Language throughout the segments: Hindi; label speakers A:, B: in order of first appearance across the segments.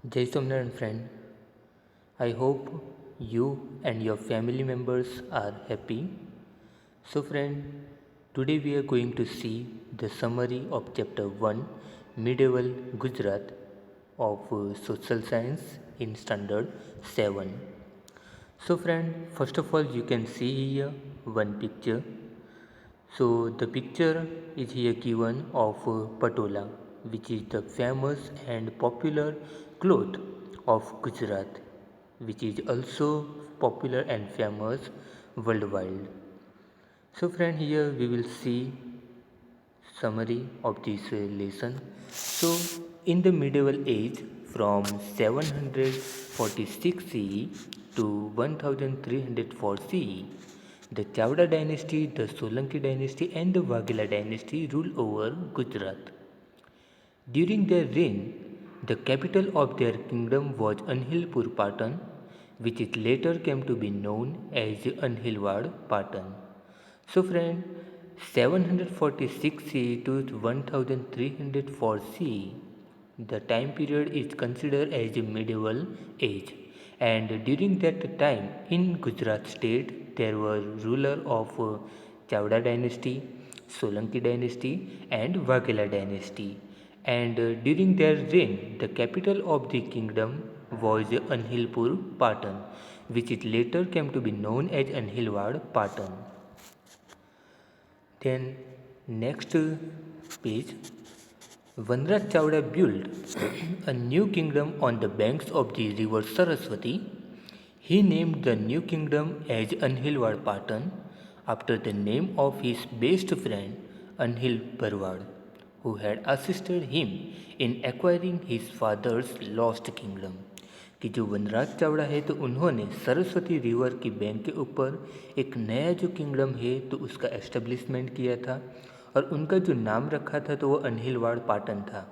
A: Jai Somnaran friend, I hope you and your family members are happy. So friend, today we are going to see the summary of chapter 1 Medieval Gujarat of Social Science in Standard 7. So friend, first of all you can see here one picture. So the picture is here given of Patola, which is the famous and popular cloth of Gujarat, which is also popular and famous worldwide. So friend, here we will see summary of this lesson. So in the medieval age from 746 CE to 1304 CE, the Chavda dynasty, the Solanki dynasty and the Waghela dynasty ruled over Gujarat. During their reign, the capital of their kingdom was Anhilpur Patan, which it later came to be known as Anhilwad Patan. So friend, 746 CE to 1304 CE, the time period is considered as a medieval age, and during that time in Gujarat state there were ruler of Chavda dynasty, Solanki dynasty and Waghela dynasty, and during their reign the capital of the kingdom was Anhilpur Patan, which it later came to be known as Anhilwad Patan. Then next page, Vanraj Chavda built a new kingdom on the banks of the river Saraswati. He named the new kingdom as Anhilwad Patan after the name of his best friend Anhil Barwad, who had assisted him in acquiring his father's lost kingdom. कि जो वनराज चावड़ा है तो उन्होंने सरस्वती रिवर की बैंक के ऊपर एक नया जो किंगडम है तो उसका एस्टेब्लिशमेंट किया था और उनका जो नाम रखा था तो वो अनहिलवाड़ पाटन था।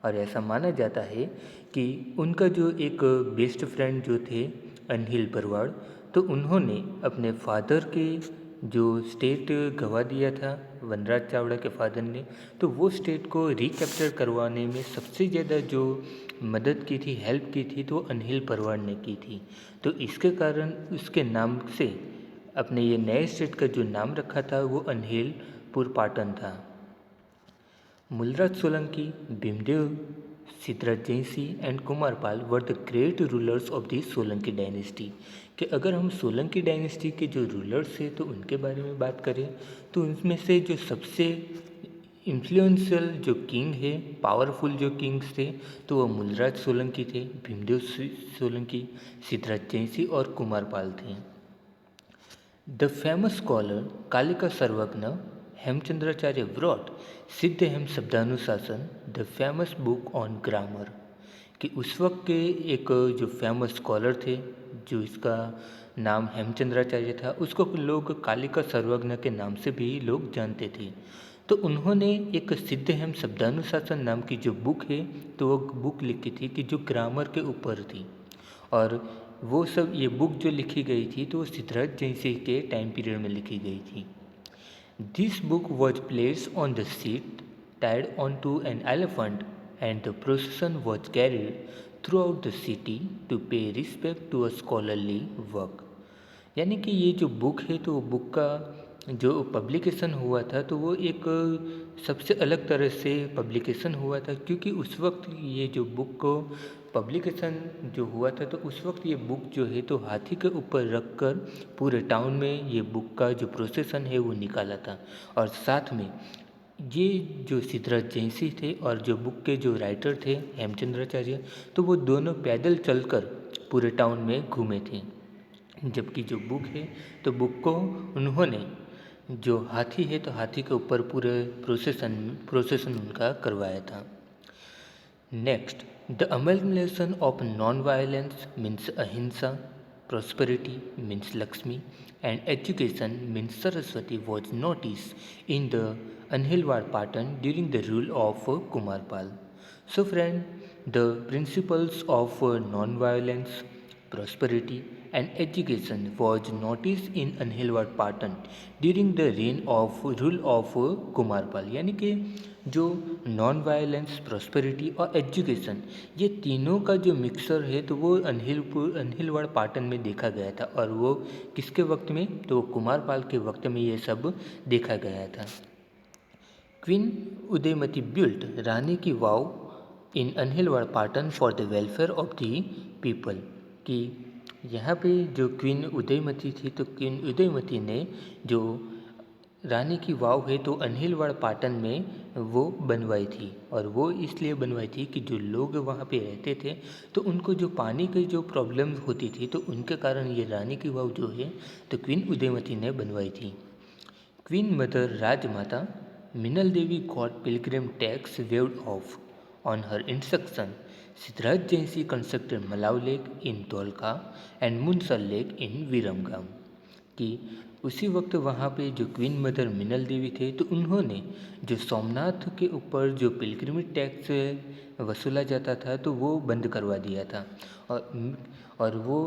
A: और ऐसा माना जाता है कि उनका जो एक बेस्ट फ्रेंड जो थे अनहिल बरवाड़, तो उन्होंने अपने फादर के जो स्टेट गवा दिया था वनराज चावड़ा के फादर ने, तो वो स्टेट को रिकैप्चर करवाने में सबसे ज़्यादा जो मदद की थी, हेल्प की थी, तो अनहिल बरवाड़ ने की थी। तो इसके कारण उसके नाम से अपने ये नए स्टेट का जो नाम रखा था वो अनहिलपुर पाटन था। Mulraj Solanki, Bhimdev, Siddharaj JC and Kumarpal were the great rulers of the Solanki dynasty. कि अगर हम सोलंकी डायनेस्टी के जो रूलर्स हैं तो उनके बारे में बात करें तो उनमें से जो सबसे इन्फ्लुएंशियल जो किंग है, पावरफुल जो किंग्स थे, तो वो मुलराज सोलंकी थे, भीमदेव सोलंकी, सिद्धराज जयसी और कुमारपाल थे। The famous scholar Kalika Sarvagya Hemchandracharya wrote Siddhahem Shabdanushasan, the famous book on grammar. कि उस वक्त के एक जो फेमस स्कॉलर थे, जो इसका नाम हेमचंद्राचार्य था, उसको लोग कालिका सर्वज्ञ के नाम से भी लोग जानते थे। तो उन्होंने एक सिद्धहेम शब्दानुशासन नाम की जो बुक है तो वो बुक लिखी थी कि जो ग्रामर के ऊपर थी। और वो सब ये बुक जो लिखी गई थी तो सिद्धराज जयसिंह के टाइम पीरियड में लिखी गई थी। This book was placed on the seat tied on to an elephant and the procession was carried throughout the city to pay respect to a scholarly work. यानी कि ये जो बुक है तो बुक का जो पब्लिकेशन हुआ था तो वो एक सबसे अलग तरह से पब्लिकेशन हुआ था, क्योंकि उस वक्त ये जो बुक को पब्लिकेशन जो हुआ था तो उस वक्त ये बुक जो है तो हाथी के ऊपर रखकर पूरे टाउन में ये बुक का जो प्रोसेसन है वो निकाला था। और साथ में ये जो सिद्धराज जयसिंह थे और जो बुक के जो राइटर थे हेमचंद्राचार्य, तो वो दोनों पैदल चलकर पूरे टाउन में घूमे थे। जबकि जो बुक है तो बुक को उन्होंने जो हाथी है तो हाथी के ऊपर पूरे प्रोसेसन उनका करवाया था। Next, the amalgamation of non violence means ahimsa, prosperity means Lakshmi, and education means Saraswati was noticed in the Anhilwad Patan during the rule of Kumarpal. So friend, the principles of non-violence, prosperity and education was noticed in Anhilwad Patan during the reign of rule of Kumarpal। यानी कि जो नॉन वायलेंस, प्रॉस्पेरिटी और एजुकेशन, ये तीनों का जो मिक्सर है तो वो अनहिलवाड़ पाटन में देखा गया था। और वो किसके वक्त में? तो वो कुमारपाल के वक्त में ये सब देखा गया था। Queen Udayamati built Rani ki Vav in Anhilwad Patan for the welfare of the people. कि यहाँ पे जो क्वीन उदयमती थी, तो क्वीन उदयमती ने जो रानी की वाव है तो अनहिलवाड़ पाटन में वो बनवाई थी। और वो इसलिए बनवाई थी कि जो लोग वहाँ पे रहते थे तो उनको जो पानी की जो प्रॉब्लम होती थी, तो उनके कारण ये रानी की वाव जो है तो क्वीन उदयमती ने बनवाई थी। Queen mother Rajmata Minal Devi got pilgrim tax waived off on her instruction. Siddhraj Jaysinh constructed Malav lake in Dholka and Munsar lake in Viramgam. कि उसी वक्त वहाँ पे जो क्वीन मदर मिनल देवी थे तो उन्होंने जो सोमनाथ के ऊपर जो पिलग्रिमेज टैक्स वसूला जाता था तो वो बंद करवा दिया था। और वो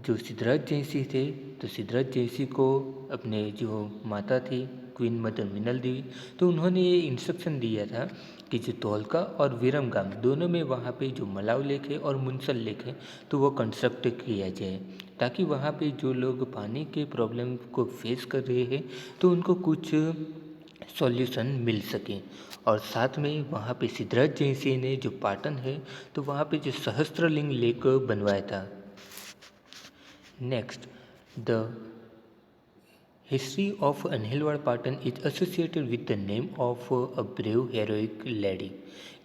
A: जो सिद्धराज जयसिंह थे तो सिद्धराज जयसिंह को अपने जो माता थी क्वीन मदर मिनल देवी, तो उन्होंने ये इंस्ट्रक्शन दिया था कि जो धौलका और विरमगाम दोनों में वहाँ पे जो मलाव लेक है और मुनसल लेक है तो वो कंस्ट्रक्ट किया जाए, ताकि वहाँ पे जो लोग पानी के प्रॉब्लम को फेस कर रहे हैं तो उनको कुछ सॉल्यूशन मिल सके। और साथ में वहाँ पे सिद्धराज जयसिंह ने जो पाटन है तो वहाँ पे जो सहस्त्रलिंग लेक बनवाया था। Next, the history of Anhilwad Patan is associated with the name of a brave heroic lady.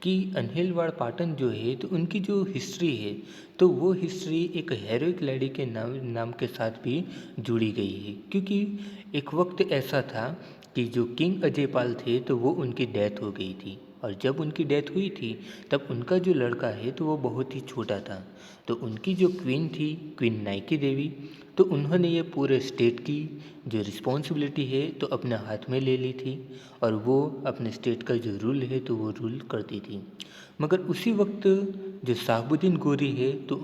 A: कि अनहिलवाड़ पाटन जो है तो उनकी जो हिस्ट्री है तो वो हिस्ट्री एक हेरोइक लेडी के नाम के साथ भी जुड़ी गई है। क्योंकि एक वक्त ऐसा था कि जो किंग अजयपाल थे तो वो उनकी डेथ हो गई थी। और जब उनकी डेथ हुई थी तब उनका जो लड़का है तो वो बहुत ही छोटा था। तो उनकी जो क्वीन थी, क्वीन नाइकी देवी, तो उन्होंने ये पूरे स्टेट की जो रिस्पॉन्सिबिलिटी है तो अपने हाथ में ले ली थी। और वो अपने स्टेट का जो रूल है तो वो रूल करती थी। मगर उसी वक्त जो शहाबुद्दीन गोरी है तो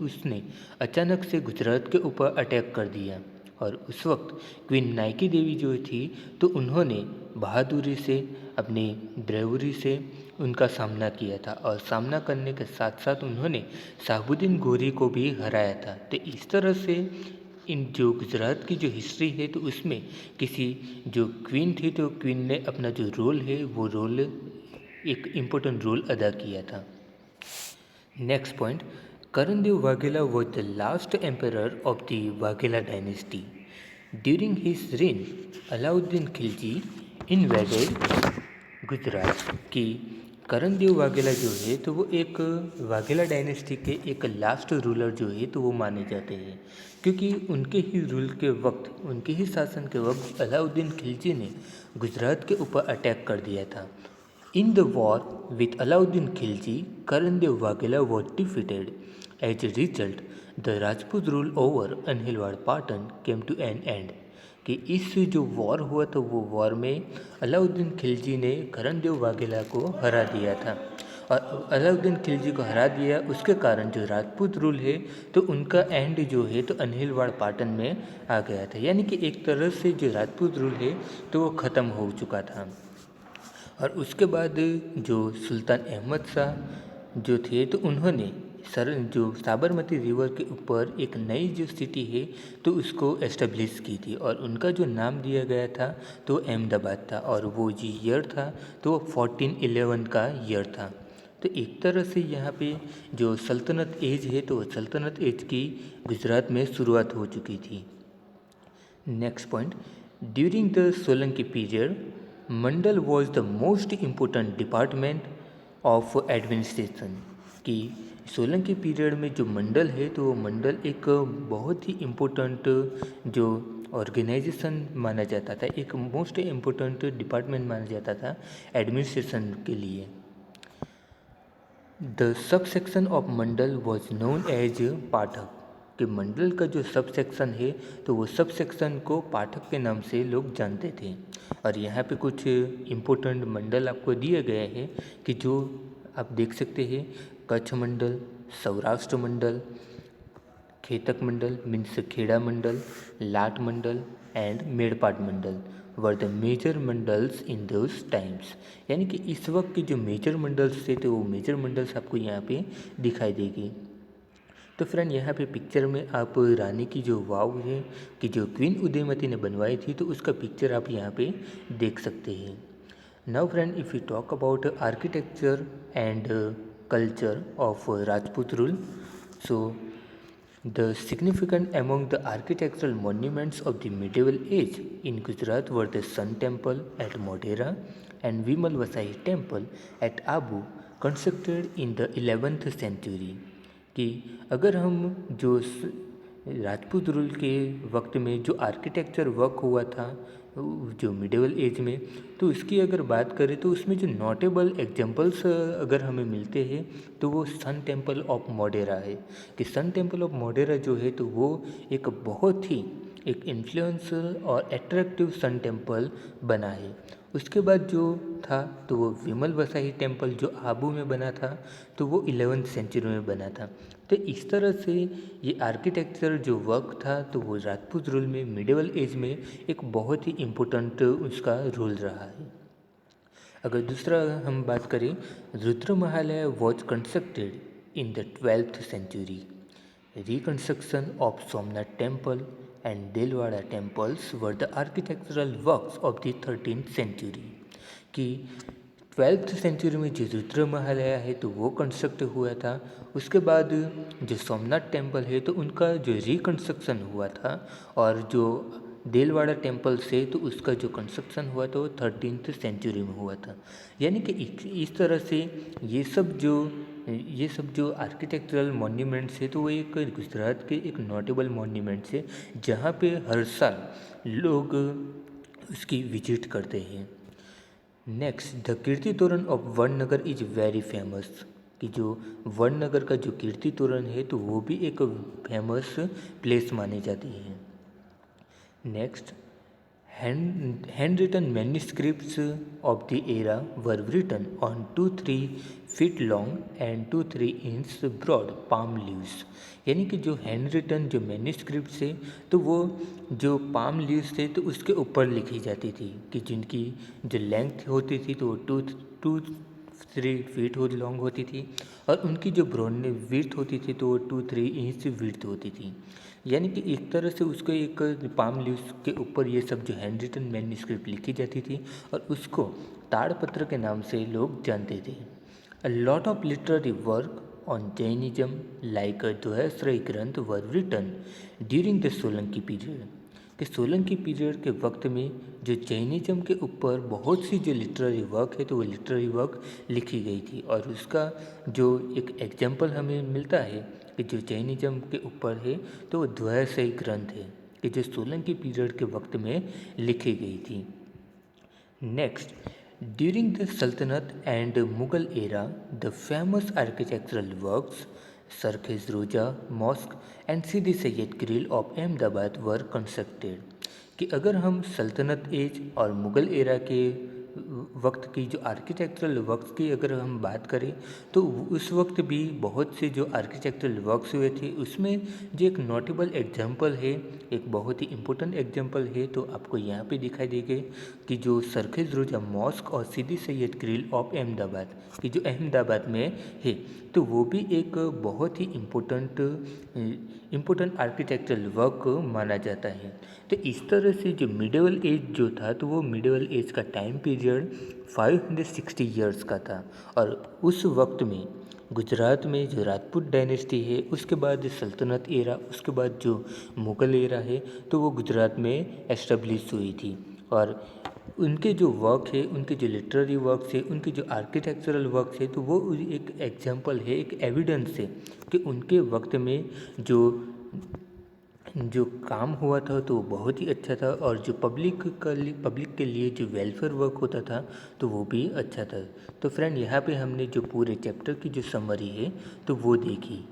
A: उसने अचानक से गुजरात के ऊपर अटैक कर दिया। और उस वक्त क्वीन नाइकी देवी जो थी तो उन्होंने बहादुरी से, अपनी ब्रेवरी से उनका सामना किया था। और सामना करने के साथ साथ उन्होंने शहाबुद्दीन गोरी को भी हराया था। तो इस तरह से इन जो गुजरात की जो हिस्ट्री है तो उसमें किसी जो क्वीन थी तो क्वीन ने अपना जो रोल है वो रोल एक इम्पोर्टेंट रोल अदा किया था। Next point, Karandev Waghela was the last emperor of the Waghela dynasty. During his reign, Alauddin Khilji invaded Gujarat. की करणदेव वाघेला जो है तो वो एक वाघेला डायनेस्टी के एक लास्ट रूलर जो है तो वो माने जाते हैं। क्योंकि उनके ही रूल के वक्त, उनके ही शासन के वक्त अलाउद्दीन खिलजी ने गुजरात के ऊपर अटैक कर दिया था। In the war with Alauddin Khilji, Karandev Vaghela was defeated. As a result, the Rajput rule over Anhilwad Patan came to an end. कि इस जो वॉर हुआ तो वो वॉर में अलाउद्दीन खिलजी ने करणदेव वाघेला को हरा दिया था। और अलाउद्दीन खिलजी को हरा दिया, उसके कारण जो राजपूत रूल है तो उनका एंड जो है तो अनहिलवाड़ पाटन में आ गया था। यानी कि एक तरह से जो राजपूत रूल है तो वो ख़त्म हो चुका था। और उसके बाद जो सुल्तान अहमद शाह जो थे तो उन्होंने जो साबरमती रिवर के ऊपर एक नई जो सिटी है तो उसको एस्टेब्लिश की थी। और उनका जो नाम दिया गया था तो अहमदाबाद था। और वो जो ईयर था तो 1411 का ईयर था। तो एक तरह से यहाँ पे जो सल्तनत एज है तो सल्तनत एज की गुजरात में शुरुआत हो चुकी थी। Next point, during the Solanki period, Mandal was the most important department of administration. कि सोलंकी पीरियड में जो मंडल है तो वो मंडल एक बहुत ही इम्पोर्टेंट जो ऑर्गेनाइजेशन माना जाता था, एक मोस्ट इम्पोर्टेंट डिपार्टमेंट माना जाता था एडमिनिस्ट्रेशन के लिए। The sub section of mandal was known as pathak. कि मंडल का जो सब सेक्शन है तो वो सब सेक्शन को पाठक के नाम से लोग जानते थे। और यहाँ पे कुछ इम्पोर्टेंट मंडल आपको दिए गए हैं कि जो आप देख सकते हैं, कच्छ मंडल, Saurashtra mandal, Khetak mandal means Kheda mandal, Lat mandal and Medpat mandal. Were the major mandals in those times, यानी कि इस वक्त के जो मेजर मंडल्स थे तो वो मेजर मंडल्स आपको यहाँ पे दिखाई देगी। तो फ्रेंड यहाँ पे पिक्चर में आप रानी की जो वाव है कि जो क्वीन उदयमती ने बनवाई थी तो उसका पिक्चर आप यहाँ पे देख सकते हैं। Now friend if you talk about architecture and culture of Rajput rule, so the significant among the architectural monuments of the medieval age in Gujarat were the Sun Temple at Modhera and Vimal Vasai Temple at Abu, constructed in the 11th century। कि अगर हम जो राजपूत रूल के वक्त में जो आर्किटेक्चर वर्क हुआ था जो मिडिवल एज में, तो उसकी अगर बात करें तो उसमें जो नोटेबल एग्जांपल्स अगर हमें मिलते हैं तो वो सन टेम्पल ऑफ मोडेरा है। कि सन टेम्पल ऑफ मोडेरा जो है तो वो एक बहुत ही एक इन्फ्लुएंशियल और एट्रैक्टिव सन टेम्पल बना है। उसके बाद जो था तो वो विमल वसाई टेम्पल जो आबू में बना था तो वो 11th सेंचुरी में बना था। तो इस तरह से ये आर्किटेक्चर जो वर्क था तो वो राजपूत रूल में मिडिवल एज में एक बहुत ही इम्पोर्टेंट उसका रोल रहा है। अगर दूसरा हम बात करें, Rudra Mahalaya was constructed in the 12th century. Reconstruction of Somnath temple and Dilwara temples were the architectural works of the 13th century. कि 12th सेंचुरी में जो रुद्र महालय है तो वो कंस्ट्रक्ट हुआ था। उसके बाद जो सोमनाथ टेम्पल है तो उनका जो रिकंस्ट्रक्शन हुआ था, और जो देलवाड़ा टेम्पल से तो उसका जो कंस्ट्रक्शन हुआ था वो 13th सेंचुरी में हुआ था। यानी कि इस तरह से ये सब जो आर्किटेक्चरल मॉन्यूमेंट्स है तो वो एक गुजरात के एक नोटेबल मॉन्यूमेंट्स है जहाँ पे हर साल लोग उसकी विजिट करते हैं। नेक्स्ट, द कीर्ति तोरण of Vadnagar is very famous. कि जो वडनगर का जो कीर्ति तोरण है तो वो भी एक फेमस प्लेस मानी जाती है। Next, hand written manuscripts of the era were written on 2-3 feet long and 2-3 inch broad palm leaves. यानी कि जो हैंड रिटन जो मैन्यूस्क्रिप्ट्स है तो वो जो पाम लीव्स थे तो उसके ऊपर लिखी जाती थी कि जिनकी जो लेंथ होती थी तो वो 2-3 फीट लॉन्ग होती थी, और उनकी जो ब्रॉड विड्थ होती थी तो वो 2-3 इंच विड्थ होती थी। यानी कि एक तरह से उसको एक पाम लीव्स के ऊपर ये सब जो हैंड रिटन मैन्यूस्क्रिप्ट लिखी जाती थी और उसको ताड़पत्र के नाम से लोग जानते थे। A lot of literary work on Jainism like Dvyashraya granth were written during the Solanki period. कि सोलंकी पीरियड के वक्त में जो जैनिज्म के ऊपर बहुत सी जो लिटरेरी वर्क है तो वो लिटरेरी वर्क लिखी गई थी, और उसका जो एक एग्जाम्पल हमें मिलता है कि जो जैनिज्म के ऊपर है तो वो द्वयश्रय ग्रंथ है कि जो सोलंकी पीरियड के वक्त में लिखी गई थी। Next, during the Sultanat and Mughal era the famous architectural works Sarkhej Roza mosque and Sidi Saiyed grill of Ahmedabad were constructed. कि अगर हम सल्तनत एज और मुग़ल एरा के वक्त की जो आर्किटेक्चरल वर्क्स की अगर हम बात करें तो उस वक्त भी बहुत से जो आर्किटेक्चरल वर्क्स हुए थे उसमें जो एक नोटेबल एग्जांपल है, एक बहुत ही इम्पोर्टेंट एग्जांपल है तो आपको यहाँ पे दिखाई देगा कि जो सरखेज रोजा मॉस्क और सीदी सैयद ग्रिल ऑफ अहमदाबाद की जो अहमदाबाद में है तो वो भी एक बहुत ही इम्पोर्टेंट आर्किटेक्चरल वर्क माना जाता है। तो इस तरह से जो मिडिवल एज जो था तो वो मिडिवल एज का टाइम पीरियड 560 ईयर्स का था, और उस वक्त में गुजरात में जो राजपूत डायनेस्टी है उसके बाद सल्तनत एरा उसके बाद जो मुग़ल एरा है तो वो गुजरात में एस्टेब्लिश हुई थी। और उनके जो वर्क है, उनके जो लिटरेरी वर्क्स है, उनके जो आर्किटेक्चरल वर्क्स है तो वो एक एग्जांपल है, एक एविडेंस है कि उनके वक्त में जो काम हुआ था तो वो बहुत ही अच्छा था, और जो पब्लिक के लिए जो वेलफेयर वर्क होता था तो वो भी अच्छा था। तो फ्रेंड यहाँ पे हमने जो पूरे चैप्टर की जो समरी है तो वो देखी।